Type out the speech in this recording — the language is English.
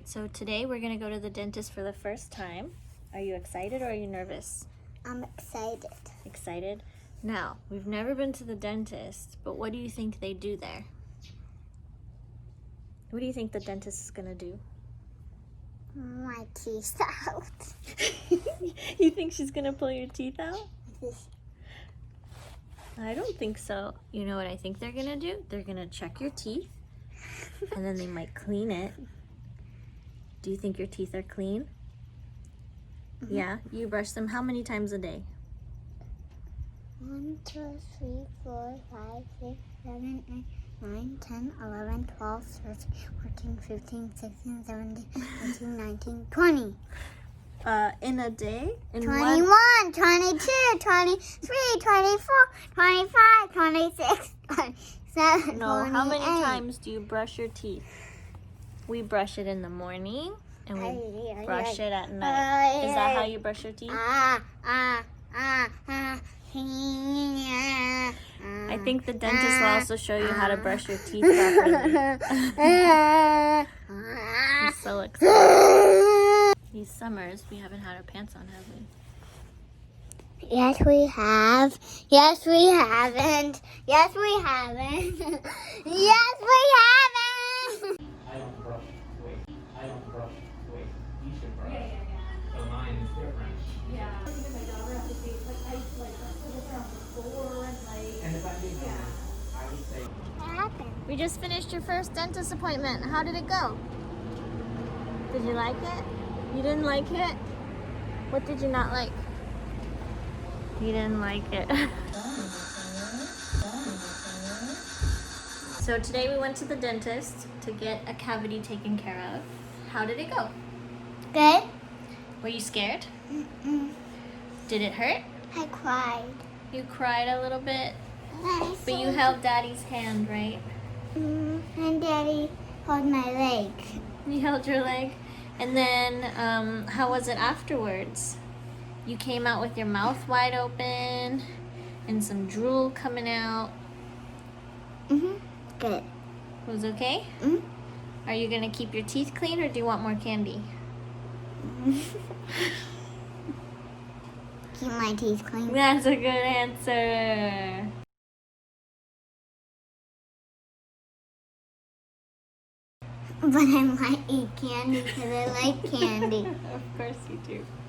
So today we're going to go to the dentist for the first time. Are you excited or are you nervous? I'm excited. Excited? Now, we've never been to the dentist, but what do you think they do there? What do you think the dentist is going to do? My teeth out. You think she's going to pull your teeth out? I don't think so. You know what I think they're going to do? They're going to check your teeth, and then they might clean it. Do you think your teeth are clean? Mm-hmm. Yeah? You brush them how many times a day? 1, 2, 3, 4, 5, 6, 7, 8, 9, 10, 11, 12, 13, 14, 15, 16, 17, 18, 19, 20. In a day? In 21, 22, 23, 24, 25, 26, 27, No, 28. how many times do you brush your teeth? We brush it in the morning and we brush it at night. Is that how you brush your teeth? I think the dentist will also show you how to brush your teeth properly. He's so excited. These summers, we haven't had our pants on, have we? Yes, we have. Yes, we haven't. Yes, we haven't. Yes, we haven't. I don't brush. Wait. I don't brush. Wait. You should brush. Yeah. So mine is different. Yeah. My daughter has to be I put her on the floor and And if I did that, I would say. What happened? We just finished your first dentist appointment. How did it go? Did you like it? You didn't like it? What did you not like? You didn't like it. So today we went to the dentist to get a cavity taken care of. How did it go? Good. Were you scared? Mm-mm. Did it hurt? I cried. You cried a little bit, but you held Daddy's hand, right? And Daddy held my leg. You held your leg. And then, how was it afterwards? You came out with your mouth wide open and some drool coming out. Good. Was okay? Are you gonna keep your teeth clean or do you want more candy? Keep my teeth clean. That's a good answer. But I might eat candy because I like candy. Of course you do.